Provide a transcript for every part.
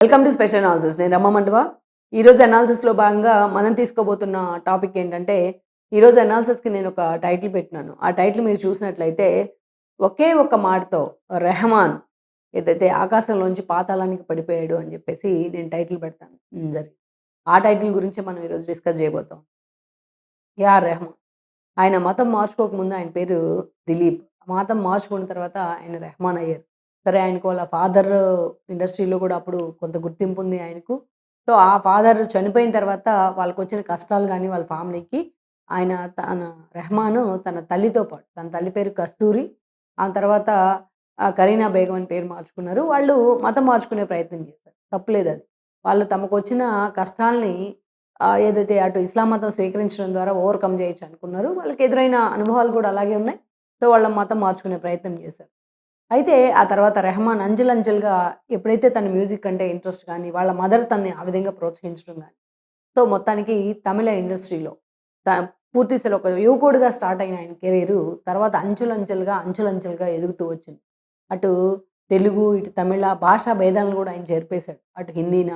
Welcome to special analysis. నేను రమ్మ మండువా. ఈరోజు అనాలిసిస్లో భాగంగా మనం తీసుకోబోతున్న టాపిక్ ఏంటంటే, ఈరోజు అనాలిసిస్కి నేను ఒక టైటిల్ పెట్టినాను. ఆ టైటిల్ మీరు చూసినట్లయితే, ఒకే ఒక్క మాటతో రెహమాన్ ఏదైతే ఆకాశంలోంచి పాతాళానికి పడిపోయాడు అని చెప్పేసి నేను టైటిల్ పెడతాను జరిగింది. ఆ టైటిల్ గురించి మనం ఈరోజు డిస్కస్ చేయబోతాం. ఏఆర్ రెహమాన్. ఆయన మతం మార్చుకోకముందు ఆయన పేరు దిలీప్. మతం మార్చుకున్న తర్వాత ఆయన రెహమాన్ అయ్యారు. సరే ఆయనకు వాళ్ళ ఫాదర్ ఇండస్ట్రీలో కూడా అప్పుడు కొంత గుర్తింపు ఉంది ఆయనకు. సో, ఆ ఫాదర్ చనిపోయిన తర్వాత వాళ్ళకొచ్చిన కష్టాలు గానీ, వాళ్ళ ఫ్యామిలీకి ఆయన తన రెహమాను తన తల్లితో పాటు తన తల్లి పేరు కస్తూరి. ఆ తర్వాత కరీనా బేగం అని పేరు మార్చుకున్నారు. వాళ్ళు మతం మార్చుకునే ప్రయత్నం చేశారు. తప్పులేదది. వాళ్ళు తమకొచ్చిన కష్టాల్ని ఏదైతే అటు ఇస్లాం మతం స్వీకరించడం ద్వారా ఓవర్‌కమ్ చేయొచ్చు అనుకున్నారు. వాళ్ళకి ఎదురైన అనుభవాలు కూడా అలాగే ఉన్నాయి. సో, వాళ్ళ మతం మార్చుకునే ప్రయత్నం చేశారు. అయితే ఆ తర్వాత రెహమాన్ అంచెలంచెలుగా ఎప్పుడైతే తన మ్యూజిక్ అంటే ఇంట్రెస్ట్ గానీ, వాళ్ళ మదర్ తనని ఆ విధంగా ప్రోత్సహించడం గానీ, సో, మొత్తానికి తమిళ ఇండస్ట్రీలో త పూర్తిస్థాయిలో ఒక యువకుడిగా స్టార్ట్ అయిన ఆయన కెరీరు తర్వాత అంచెలంచెలుగా ఎదుగుతూ వచ్చింది. అటు తెలుగు, ఇటు తమిళ భాషా భేదాలను కూడా ఆయన చెరిపేశాడు. అటు హిందీన,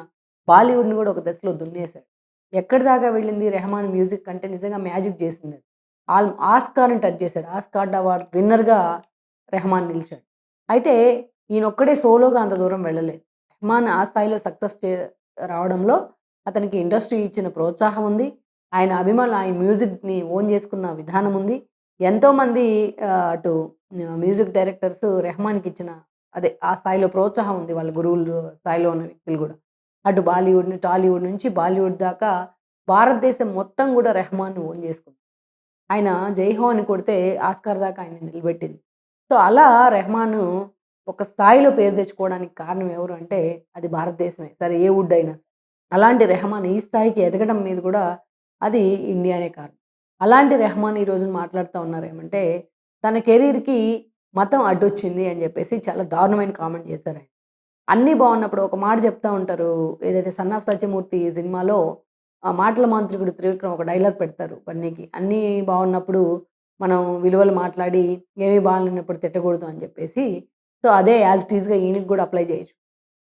బాలీవుడ్‌ని కూడా ఒక దశలో దున్నేశాడు. ఎక్కడి దాకా వెళ్ళింది రెహమాన్ మ్యూజిక్ అంటే నిజంగా మ్యాజిక్ చేసిందది. ఆస్కార్‌ని టచ్ చేశాడు. ఆస్కార్ అవార్డ్ విన్నర్‌గా రెహమాన్ నిలిచాడు. అయితే ఈయనొక్కడే సోలోగా అంత దూరం వెళ్ళలేదు. రెహమాన్ ఆ స్థాయిలో సక్సెస్ రావడంలో అతనికి ఇండస్ట్రీ ఇచ్చిన ప్రోత్సాహం ఉంది. ఆయన అభిమానులు ఆయన మ్యూజిక్‌ని ఓన్ చేసుకున్న విధానం ఉంది. ఎంతోమంది అటు మ్యూజిక్ డైరెక్టర్స్ రెహమాన్‌కి ఇచ్చిన ఆ స్థాయిలో ప్రోత్సాహం ఉంది. వాళ్ళ గురువులు స్థాయిలో ఉన్న వ్యక్తులు గూడా. అటు టాలీవుడ్ నుంచి బాలీవుడ్ దాకా భారతదేశం మొత్తం గూడా రెహమాన్‌ని ఓన్ చేసుకుంది. ఆయన 'జై హో' అని కొడితే ఆస్కార్ దాకా ఆయన్ని నిలబెట్టింది. సో, అలా రెహమాను ఒక స్థాయిలో పేరు తెచ్చుకోవడానికి కారణం ఎవరు అంటే అది భారతదేశమే. సరే ఏ వుడ్ అయినా సరే. అలాంటి రెహమాన్ ఈ స్థాయికి ఎదగడం మీద కూడా అది ఇండియానే కారణం. అలాంటి రెహమాన్ ఈ రోజున మాట్లాడుతా ఉన్నారేమంటే తన కెరీర్‌కి మతం అడ్డొచ్చింది అని చెప్పేసి చాలా దారుణమైన కామెంట్ చేశారాయన. అన్నీ బాగున్నప్పుడు ఒక మాట చెప్తా ఉంటారు. ఏదైతే 'సన్ ఆఫ్ సత్యమూర్తి' సినిమాలో మాటల మాంత్రికుడు త్రివిక్రమ్ ఒక డైలాగ్ పెడతారు బన్నీకి. అన్నీ బాగున్నప్పుడు మనం విలువలు మాట్లాడి, ఏమీ బాలేనప్పుడు తిట్టకూడదు అని చెప్పేసి. సో, అదే యాజ్ ఇట్ ఈజ్‌గా ఈయనకి కూడా అప్లై చేయొచ్చు.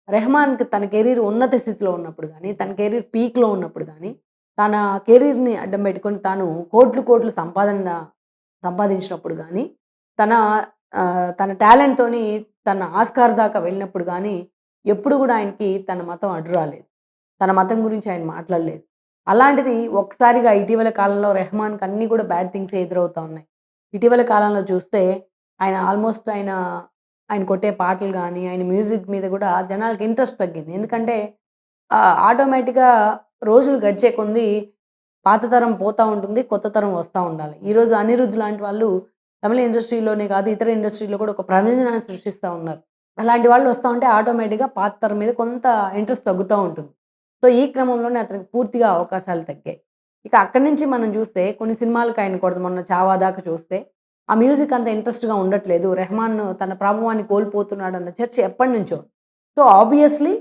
రెహమాన్‌కి తన కెరీర్ ఉన్నత స్థితిలో ఉన్నప్పుడు గానీ, తన కెరీర్ పీక్‌లో ఉన్నప్పుడు గానీ, తన కెరీర్‌ని అడ్డం పెట్టుకొని తాను కోట్లు సంపాదించినప్పుడు గానీ, తన తన టాలెంట్‌తోని తన ఆస్కార్ దాకా వెళ్ళినప్పుడు గానీ, ఎప్పుడు గూడా ఆయనకి తన మతం అడ్డు రాలేదు. తన మతం గురించి ఆయన మాట్లాడలేదు. అలాంటిది ఒక్కసారిగా ఇటీవల కాలంలో రెహమాన్‌కి అన్నీ గూడా బ్యాడ్ థింగ్సే ఎదురవుతా ఉన్నాయి. ఇటీవల కాలంలో చూస్తే ఆయన ఆల్మోస్ట్ ఆయన కొట్టే పాటలు గానీ, ఆయన మ్యూజిక్ మీద గూడా జనాలకి ఇంట్రెస్ట్ తగ్గింది. ఎందుకంటే ఆటోమేటిక్‌గా రోజులు గడిచే కొంది పాత తరం పోతా ఉంటుంది. కొత్త తరం వస్తా ఉండాలి. ఈరోజు అనిరుద్ లాంటి వాళ్ళు తమిళ ఇండస్ట్రీలోనే కాదు, ఇతర ఇండస్ట్రీలో కూడా ఒక ప్రభంజనాన్ని సృష్టిస్తా ఉన్నారు. అలాంటి వాళ్ళు వస్తా ఉంటే ఆటోమేటిక్‌గా పాత తరం మీద కొంత ఇంట్రెస్ట్ తగ్గుతా ఉంటుంది. సో, ఈ క్రమంలోనే అతనికి పూర్తిగా అవకాశాలు తగ్గాయి. ఇక అక్కడి నుంచి మనం చూస్తే కొన్ని సినిమాలకి ఆయన కూడా మొన్న 'చావా' దాకా చూస్తే ఆ మ్యూజిక్ అంత ఇంట్రెస్ట్‌గా ఉండట్లేదు. రెహమాన్ తన ప్రభావాన్ని కోల్పోతున్నాడన్న చర్చ ఎప్పటినుంచో. సో, ఆబ్వియస్‌లీ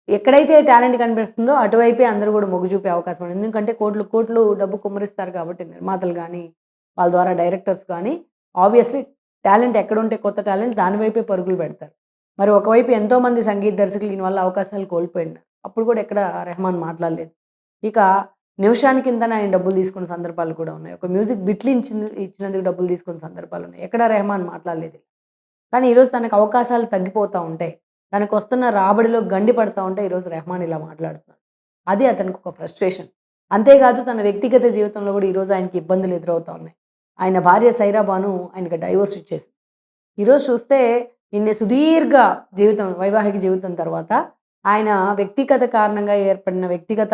ఎక్కడైతే టాలెంట్ కనిపిస్తుందో అటువైపే అందరూ గూడా మొగ్గు చూపే అవకాశం ఉంది. ఎందుకంటే కోట్లు డబ్బు కుమ్మరిస్తారు కాబట్టి నిర్మాతలు గానీ, వాళ్ళ ద్వారా డైరెక్టర్స్ గానీ ఆబ్వియస్‌లీ టాలెంట్ ఎక్కడుంటే కొత్త టాలెంట్ దాని వైపే పరుగులు పెడతారు. మరి ఒకవైపు ఎంతోమంది సంగీత దర్శకులు దీని వల్ల అవకాశాలు కోల్పోయున్నారు. అప్పుడు కూడా ఎక్కడ రెహమాన్ మాట్లాడలేదు. ఇక నిమిషానికింతనే ఆయన డబ్బులు తీసుకున్న సందర్భాలు కూడా ఉన్నాయి. ఒక మ్యూజిక్ బిట్లు ఇచ్చినందుకు డబ్బులు తీసుకున్న సందర్భాలున్నాయి. ఎక్కడ రెహమాన్ మాట్లాడలేదు. కానీ ఈరోజు తనకు అవకాశాలు తగ్గిపోతా ఉంటాయి. తనకొస్తున్న రాబడిలో గండి పడతా ఉంటే ఈరోజు రెహమాన్ ఇలా మాట్లాడుతున్నాడు. అది అతనికొక ఫ్రస్ట్రేషన్. అంతేకాదు తన వ్యక్తిగత జీవితంలో గూడా ఈరోజు ఆయనకి ఇబ్బందులు ఎదురవుతా ఉన్నాయి. ఆయన భార్య సైరా బాను ఆయనకి డైవోర్స్ ఇచ్చేసింది. ఈరోజు చూస్తే ఇన్ని సుదీర్ఘ వైవాహిక జీవితం తర్వాత ఆయన వ్యక్తిగత కారణంగా ఏర్పడిన వ్యక్తిగత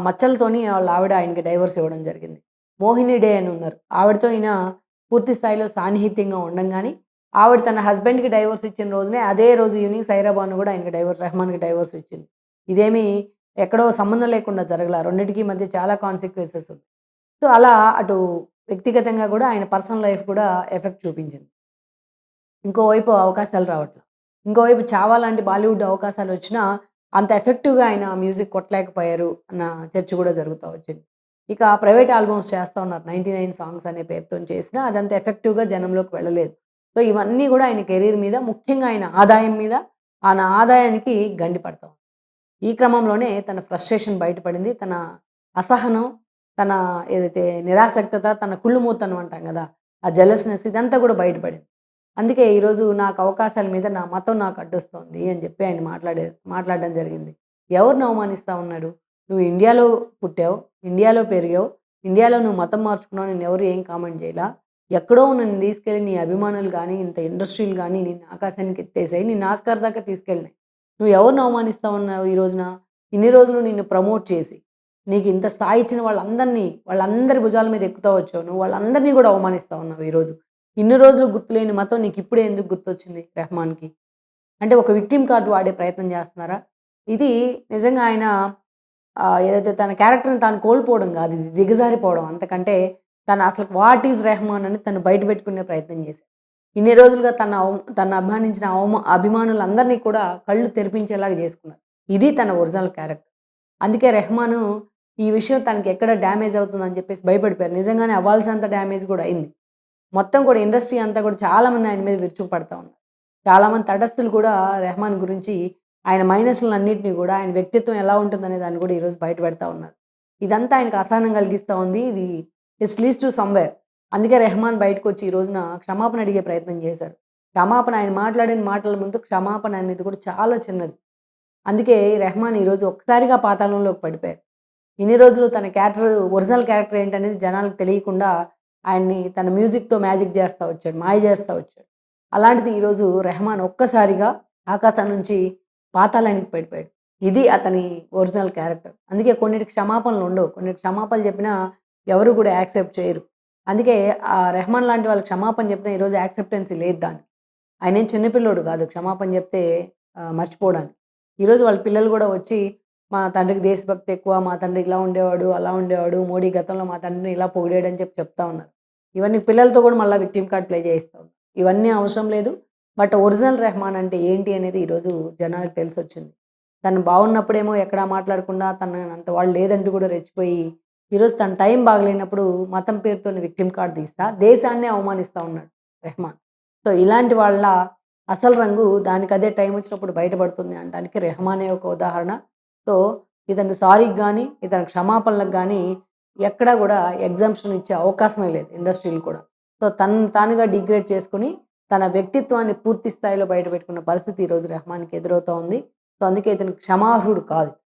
మచ్చలతోని వాళ్ళ ఆవిడ ఆయనకి డైవోర్స్ ఇవ్వడం జరిగింది. మోహిని డే అని ఉన్నారు. ఆవిడతో ఈయన పూర్తి స్థాయిలో సాన్నిహిత్యంగా ఉండంగాని, ఆవిడ తన హస్బెండ్‌కి డైవోర్స్ ఇచ్చిన రోజునే అదే రోజు ఈవినింగ్ సైరా బాను గూడా రెహమాన్‌కి డైవోర్స్ ఇచ్చింది. ఇదేమి ఎక్కడో సంబంధం లేకుండా జరగల. రెండిటికి మధ్య చాలా కాన్సిక్వెన్సెస్ ఉన్నాయి. సో, అలా అటు వ్యక్తిగతంగా గూడా ఆయన పర్సనల్ లైఫ్ కూడా ఎఫెక్ట్ చూపించింది. ఇంకోవైపు అవకాశాలు రావట్ల. ఇంకోవైపు 'చావా' లాంటి బాలీవుడ్ అవకాశాలొచ్చినా అంత ఎఫెక్టివ్‌గా ఆయన మ్యూజిక్ కొట్టలేకపోయారు అన్న చర్చ గూడా జరుగుతా వచ్చింది. ఇక ప్రైవేట్ ఆల్బమ్స్ చేస్తా ఉన్నారు. 99 సాంగ్స్ అనే పేరుతోని చేసినా అదంత ఎఫెక్టివ్‌గా జనంలోకి వెళ్ళలేదు. సో, ఇవన్నీ గూడా ఆయన కెరీర్ మీద ముఖ్యంగా ఆయన ఆదాయం మీద, ఆయన ఆదాయానికి గండి పడతాం. ఈ క్రమంలోనే తన ఫ్రస్ట్రేషన్ బయటపడింది. తన అసహనం, తన ఏదైతే నిరాసక్తత, తన కుళ్ళుమూతనం అంటాం గదా! ఆ జెలస్‌నెస్ ఇదంతా గూడా బయటపడింది. అందుకే ఈరోజు నాకు అవకాశాల మీద నా మతం నాకు అడ్డొస్తోంది అని జెప్పి ఆయన మాట్లాడడం జరిగింది. ఎవరిని అవమానిస్తా ఉన్నాడు? నువ్వు ఇండియాలో పుట్టావు, ఇండియాలో పెరిగావు, ఇండియాలో నువ్వు మతం మార్చుకున్నావు, నిన్నెవరు ఏం కామెంట్ జేయలా. ఎక్కడో నిన్ను తీసుకెళ్ళి నీ అభిమానులు గాని, ఇంత ఇండస్ట్రీలు గాని నిన్ను ఆకాశానికి ఎత్తేసాయి. నిన్ను ఆస్కార్ దాకా తీసుకెళ్ళినాయి. నువ్వు ఎవరిని అవమానిస్తా ఉన్నావు ఈ రోజున? ఇన్ని రోజులు నిన్ను ప్రమోట్ చేసి, నీకు ఇంత స్థాయి ఇచ్చిన వాళ్ళందరి భుజాల మీద ఎక్కుతా వచ్చావు. నువ్వు వాళ్ళందరిని గూడా అవమానిస్తా ఉన్నావు ఈరోజు. ఇన్ని రోజులు గుర్తులేని మతం నీకిప్పుడే ఎందుకు గుర్తొచ్చింది 'రెహమాన్‌కి'? అంటే ఒక విక్టిమ్ కార్డ్ వాడే ప్రయత్నం జేస్తున్నారా? ఇది నిజంగా ఆయన ఏదైతే తన క్యారెక్టర్‌ని తాను కోల్పోవడం గాదు. ఇది దిగజారిపోవడం. అంతకంటే తను అసలు వాట్ ఈజ్ రెహమాన్ అని తను బయట పెట్టుకునే ప్రయత్నం చేశాడు. ఇన్ని రోజులుగా తను అభిమానించిన అభిమానులందరినీ కూడా కళ్ళు తెరిపించేలాగా చేసుకున్నారు. ఇది తన ఒరిజినల్ క్యారెక్టర్. అందుకే రెహమాను ఈ విషయం తనకి ఎక్కడ డ్యామేజ్ అవుతుందని చెప్పేసి భయపడిపోయారు. నిజంగానే అవ్వాల్సినంత డ్యామేజ్ కూడా అయింది. మొత్తం కూడా ఇండస్ట్రీ అంతా కూడా చాలామంది ఆయన మీద విరుచుకుపడతా ఉన్నారు. చాలామంది తటస్థులు కూడా రెహమాన్ గురించి ఆయన మైనస్‌లన్నిటిని గూడా ఆయన వ్యక్తిత్వం ఎలా ఉంటుందనే దాన్ని గూడా ఈరోజు బయట పెడతా ఉన్నారు. ఇదంతా ఆయనకు అసహనం కలిగిస్తా ఉంది. It's leads to somewhere. అందుకే రెహమాన్ బయటకొచ్చి ఈ రోజున క్షమాపణ అడిగే ప్రయత్నం చేశారు. ఆయన మాట్లాడిన మాటల ముందు క్షమాపణ అనేది కూడా చాలా చిన్నది. అందుకే రెహమాన్ ఈరోజు ఒక్కసారిగా పాతాళంలోకి పడిపోయారు. ఇన్ని రోజులు తన ఒరిజినల్ క్యారెక్టర్ ఏంటనేది జనాలకు తెలియకుండా ఆయన్ని తన మ్యూజిక్‌తో మ్యాజిక్ చేస్తా వచ్చాడు. మాయ చేస్తా వచ్చాడు. అలాంటిది ఈరోజు రెహమాన్ ఒక్కసారిగా ఆకాశం నుంచి పాతాళానికి పడిపోయాడు. ఇది అతని ఒరిజినల్ క్యారెక్టర్. అందుకే కొన్నిటికి క్షమాపణలు ఉండవు. కొన్నిటికి క్షమాపణలు చెప్పినా ఎవరు కూడా యాక్సెప్ట్ చేయరు. అందుకే రెహమాన్ లాంటి వాళ్ళకి క్షమాపణ చెప్పినా ఈరోజు యాక్సెప్టెన్సీ లేదు దానికి. ఆయనేం చిన్న పిల్లోడు కాదు క్షమాపణ చెప్తే మర్చిపోవడానికి. ఈరోజు వాళ్ళ పిల్లలు కూడా వచ్చి మా తండ్రికి దేశభక్తి ఎక్కువ, మా తండ్రి ఇలా ఉండేవాడు, అలా ఉండేవాడు, మోడీ గతంలో మా తండ్రిని ఇలా పొగిడాడని చెప్తా ఉన్నారు. ఇవన్నీ పిల్లలతో కూడా మళ్ళీ విక్టిమ్ కార్డ్ ప్లే చేయిస్తా ఉన్నారు. ఇవన్నీ అవసరం లేదు. బట్ ఒరిజినల్ రెహమాన్ అంటే ఏంటి అనేది ఈరోజు జనాలకు తెలిసొచ్చింది. తను బాగున్నప్పుడేమో ఎక్కడా మాట్లాడకుండా తననంత వాళ్ళు లేదంటూ కూడా రెచ్చిపోయి, ఈరోజు తన టైం బాగలేనప్పుడు మతం పేరుతోని విక్టిమ్ కార్డ్ తీస్తా దేశాన్నే అవమానిస్తా ఉన్నాడు రెహమాన్. సో, ఇలాంటి వాళ్ళ అసలు రంగు దానికదే టైం వచ్చినప్పుడు బయటపడుతుంది అనడానికి రెహమానే ఒక ఉదాహరణ. సో, ఇతను సారీకి గానీ, ఇతని క్షమాపణలకు గానీ ఎక్కడా గూడా ఎగ్జామ్షన్ ఇచ్చే అవకాశమే లేదు ఇండస్ట్రీలు కూడా. సో, తనను తానుగా డిగ్రేడ్ చేసుకొని, తన వ్యక్తిత్వాన్ని పూర్తి స్థాయిలో బయటపెట్టుకున్న పరిస్థితి ఈరోజు రెహమాన్‌కి ఎదురవుతా ఉంది. సో, అందుకే ఇతను క్షమార్హుడు కాదు.